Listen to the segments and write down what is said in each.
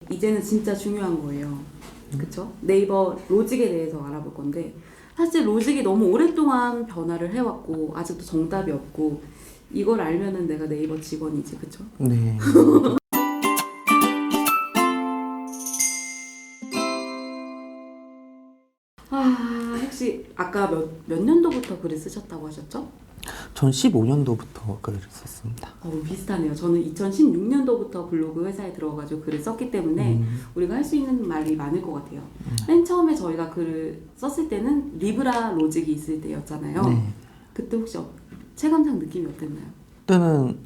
이제는 진짜 중요한 거예요. 그쵸? 네이버 로직에 대해서 알아볼 건데 사실 로직이 너무 오랫동안 변화를 해왔고 아직도 정답이 없고 이걸 알면은 내가 네이버 직원이지, 그쵸? 네. 혹시 아까 몇 년도부터 글을 쓰셨다고 하셨죠? 전 15년도부터 글을 썼습니다. 비슷하네요. 저는 2016년도부터 블로그 회사에 들어가지고 글을 썼기 때문에 우리가 할 수 있는 말이 많을 것 같아요. 맨 처음에 저희가 글을 썼을 때는 리브라 로직이 있을 때였잖아요. 네. 그때 혹시 체감상 느낌이 어땠나요? 그때는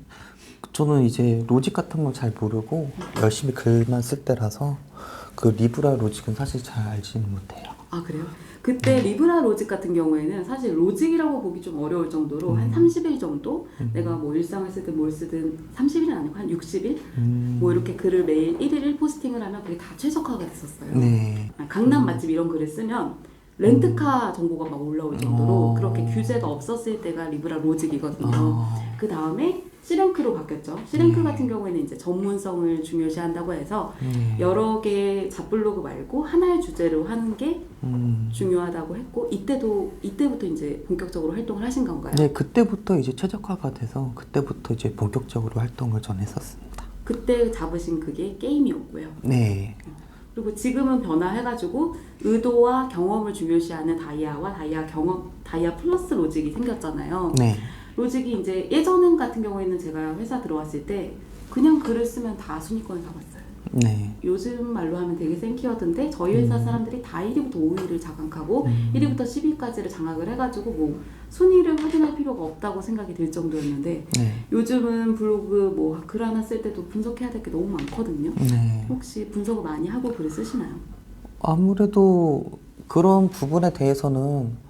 저는 이제 로직 같은 걸 잘 모르고 열심히 글만 쓸 때라서 그 리브라 로직은 사실 잘 알지는 못해요. 아, 그래요? 그때 리브라 로직 같은 경우에는 사실 로직이라고 보기 좀 어려울 정도로 한 30일 정도 내가 뭐 일상을 쓰든 뭘 쓰든 30일은 아니고 한 60일 뭐 이렇게 글을 매일 1일 1포스팅을 하면 그게 다 최적화가 됐었어요. 네. 강남 맛집 이런 글을 쓰면 렌트카 정보가 막 올라올 정도로 그렇게 규제가 없었을 때가 리브라 로직이거든요. 그 다음에 C랭크로 바뀌었죠. C랭크 같은 경우에는 이제 전문성을 중요시한다고 해서 여러 개의 잡블로그 말고 하나의 주제로 하는 게 중요하다고 했고 이때부터 이제 본격적으로 활동을 하신 건가요? 네, 그때부터 이제 최적화가 돼서 그때부터 이제 본격적으로 활동을 전 했었습니다. 그때 잡으신 그게 게임이었고요. 네. 그리고 지금은 변화해가지고 의도와 경험을 중요시하는 다이아와 다이아 플러스 로직이 생겼잖아요. 네. 로직이 이제 예전 같은 경우에는 제가 회사 들어왔을 때 그냥 글을 쓰면 다 순위권을 잡았어요. 네. 요즘 말로 하면 되게 센 키워드인데 저희 회사 사람들이 다 1위부터 5위를 장악하고 1위부터 10위까지를 장악을 해가지고 뭐 순위를 확인할 필요가 없다고 생각이 들 정도였는데 네. 요즘은 블로그 뭐 글 하나 쓸 때도 분석해야 될 게 너무 많거든요. 네. 혹시 분석을 많이 하고 글을 쓰시나요? 아무래도 그런 부분에 대해서는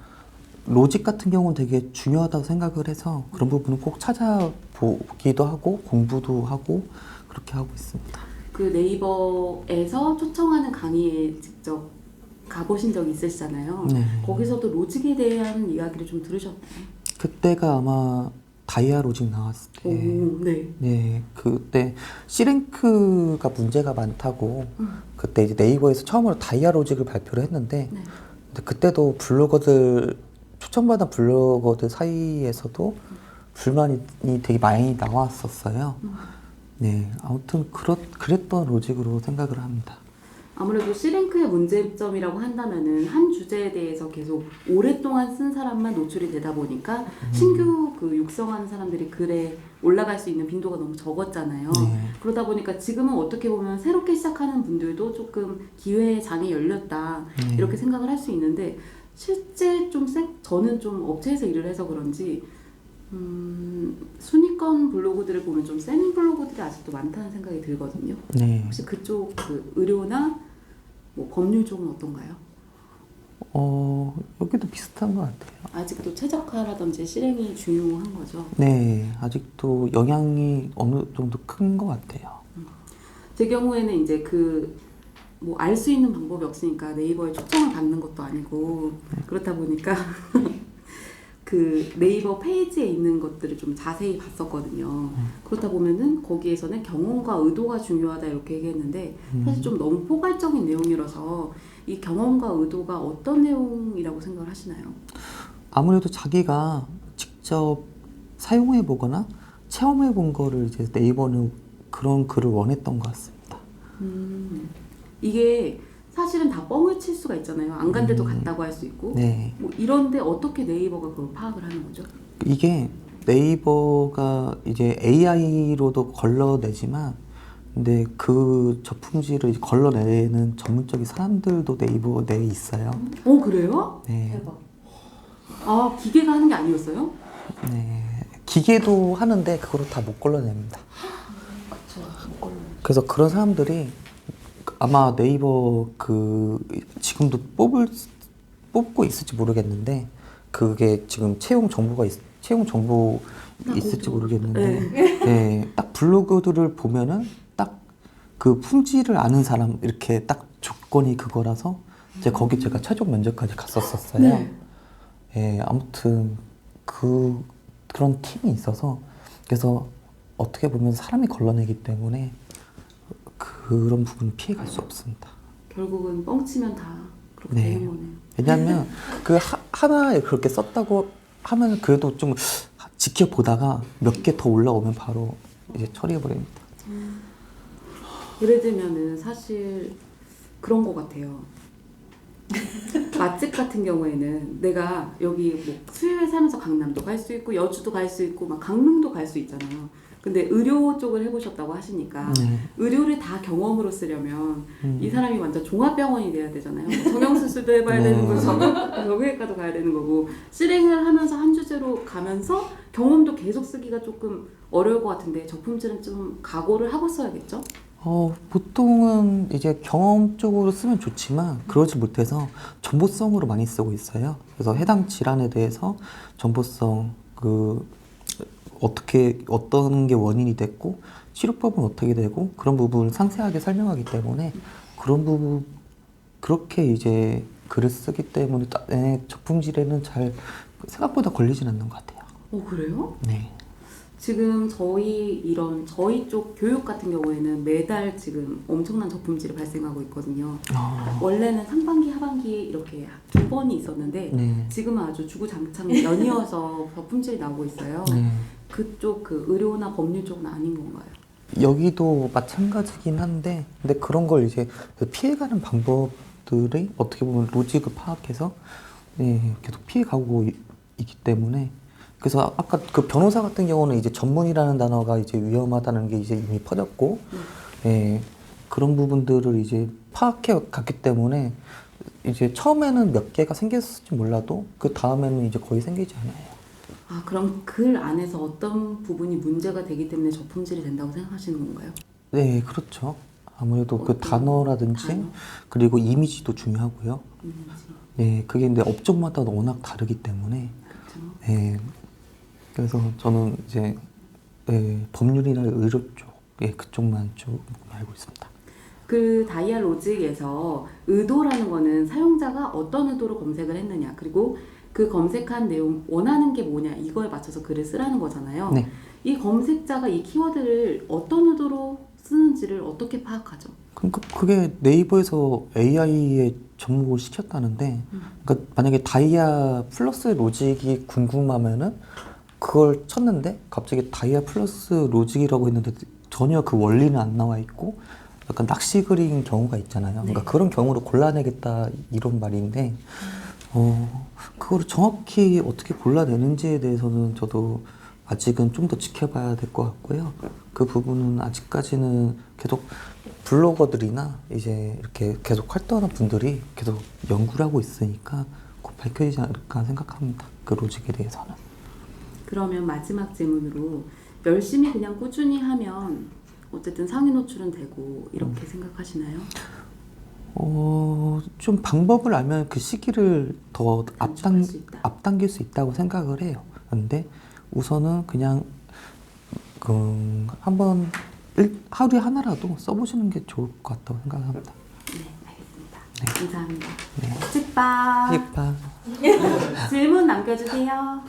로직 같은 경우는 되게 중요하다고 생각을 해서 그런 부분은 꼭 찾아보기도 하고 공부도 하고 그렇게 하고 있습니다. 그 네이버에서 초청하는 강의에 직접 가보신 적 있으시잖아요. 네. 거기서도 로직에 대한 이야기를 좀 들으셨나요? 그때가 아마 다이아 로직 나왔을 때, 네. 네, 그때 C랭크가 문제가 많다고 그때 이제 네이버에서 처음으로 다이아 로직을 발표를 했는데, 네. 근데 그때도 초청받은 블로거들 사이에서도 불만이 되게 많이 나왔었어요. 네, 아무튼 그랬던 로직으로 생각을 합니다. 아무래도 C랭크의 문제점이라고 한다면은 한 주제에 대해서 계속 오랫동안 쓴 사람만 노출이 되다 보니까 신규 그 육성하는 사람들이 글에 올라갈 수 있는 빈도가 너무 적었잖아요. 네. 그러다 보니까 지금은 어떻게 보면 새롭게 시작하는 분들도 조금 기회의 장이 열렸다 이렇게 생각을 할 수 있는데 실제 저는 좀 업체에서 일을 해서 그런지 순위권 블로그들을 보면 좀 센 블로그들이 아직도 많다는 생각이 들거든요. 네. 혹시 그쪽 그 의료나 뭐 법률 쪽은 어떤가요? 여기도 비슷한 것 같아요. 아직도 최적화라든지 실행이 중요한 거죠. 네, 아직도 영향이 어느 정도 큰 것 같아요. 제 경우에는 이제 뭐 알 수 있는 방법이 없으니까 네이버에 초청을 받는 것도 아니고 그렇다 보니까 그 네이버 페이지에 있는 것들을 좀 자세히 봤었거든요. 그렇다 보면은 거기에서는 경험과 의도가 중요하다 이렇게 얘기했는데 사실 좀 너무 포괄적인 내용이라서 이 경험과 의도가 어떤 내용이라고 생각을 하시나요? 아무래도 자기가 직접 사용해 보거나 체험해 본 거를 이제 네이버는 그런 글을 원했던 것 같습니다. 이게 사실은 다 뻥을 칠 수가 있잖아요. 안 간 데도 갔다고 할 수 있고. 네. 뭐 이런데 어떻게 네이버가 그걸 파악을 하는 거죠? 이게 네이버가 이제 AI로도 걸러내지만 근데 그 저품질을 이제 걸러내는 전문적인 사람들도 네이버 내에 있어요. 그래요? 네. 대박. 아, 기계가 하는 게 아니었어요? 네. 기계도 하는데 그거를 다 못 걸러냅니다. 그쵸. 못 걸러. 그래서 그런 사람들이 아마 네이버 지금도 뽑고 있을지 모르겠는데 그게 지금 채용 정보 있을지 모르겠는데 네, 딱 블로그들을 보면은 딱 그 품질을 아는 사람 이렇게 딱 조건이 그거라서 이제 거기 제가 최종 면접까지 갔었어요. 네. 예, 아무튼 그런 팀이 있어서 그래서 어떻게 보면 사람이 걸러내기 때문에 그런 부분 피해갈 수 없습니다. 결국은 뻥치면 다 그렇게 네. 되는 거네요. 왜냐하면 그 하나에 그렇게 썼다고 하면 그래도 좀 지켜보다가 몇 개 더 올라오면 바로 이제 처리해버립니다. 예를 들면은 사실 그런 거 같아요. 맛집 같은 경우에는 내가 여기 뭐 수요일 살면서 강남도 갈 수 있고 여주도 갈 수 있고 막 강릉도 갈 수 있잖아요. 근데 의료 쪽을 해보셨다고 하시니까 의료를 다 경험으로 쓰려면 이 사람이 완전 종합병원이 돼야 되잖아요. 성형수술도 해봐야 되는 거고 정형외과도 가야 되는 거고 실행을 하면서 한 주제로 가면서 경험도 계속 쓰기가 조금 어려울 것 같은데 저품질은 좀 각오를 하고 써야겠죠? 보통은 이제 경험 쪽으로 쓰면 좋지만 그러지 못해서 정보성으로 많이 쓰고 있어요. 그래서 해당 질환에 대해서 정보성, 어떤 게 원인이 됐고 치료법은 어떻게 되고 그런 부분을 상세하게 설명하기 때문에 그런 부분 그렇게 이제 글을 쓰기 때문에 저품질에는 잘 생각보다 걸리진 않는 것 같아요. 그래요? 네. 지금 저희 쪽 교육 같은 경우에는 매달 지금 엄청난 저품질이 발생하고 있거든요. 원래는 상반기, 하반기에 이렇게 2번이 있었는데 네. 지금은 아주 주구장창 연이어서 저품질이 나오고 있어요. 네. 그쪽 의료나 법률 쪽은 아닌 건가요? 여기도 마찬가지긴 한데 근데 그런 걸 이제 피해가는 방법들이 어떻게 보면 로직을 파악해서 계속 피해가고 있기 때문에 그래서 아까 그 변호사 같은 경우는 이제 전문이라는 단어가 이제 위험하다는 게 이제 이미 퍼졌고 그런 부분들을 이제 파악해 갔기 때문에 이제 처음에는 몇 개가 생겼을지 몰라도 그 다음에는 이제 거의 생기지 않아요. 그럼 글 안에서 어떤 부분이 문제가 되기 때문에 저품질이 된다고 생각하시는 건가요? 네, 그렇죠. 아무래도 그 단어라든지 그리고 이미지도 중요하고요. 네, 그게 근데 업종마다 워낙 다르기 때문에 그렇죠. 네, 그래서 저는 이제 법률이나 의료 쪽 그쪽만 좀 알고 있습니다. 그 다이아 로직에서 의도라는 거는 사용자가 어떤 의도로 검색을 했느냐 그리고 그 검색한 내용 원하는 게 뭐냐 이거에 맞춰서 글을 쓰라는 거잖아요. 네. 이 검색자가 이 키워드를 어떤 의도로 쓰는지를 어떻게 파악하죠? 그러니까 그게 네이버에서 AI에 접목을 시켰다는데 그러니까 만약에 다이아 플러스 로직이 궁금하면은 그걸 쳤는데 갑자기 다이아 플러스 로직이라고 했는데 전혀 그 원리는 안 나와 있고 약간 낚시 글인 경우가 있잖아요. 그러니까 그런 경우를 골라내겠다 이런 말인데 그거를 정확히 어떻게 골라내는지에 대해서는 저도 아직은 좀 더 지켜봐야 될 것 같고요. 그 부분은 아직까지는 계속 블로거들이나 이제 이렇게 계속 활동하는 분들이 계속 연구를 하고 있으니까 곧 밝혀지지 않을까 생각합니다. 그 로직에 대해서는. 그러면 마지막 질문으로 열심히 그냥 꾸준히 하면 어쨌든 상위 노출은 되고 이렇게 생각하시나요? 좀 방법을 알면 그 시기를 더 단축할 수 있다. 앞당길 수 있다고 생각을 해요. 근데 우선은 그냥 한번 하루에 하나라도 써보시는 게 좋을 것 같다고 생각합니다. 네, 알겠습니다. 감사합니다. 네. 식빵 식빵. 질문 남겨주세요.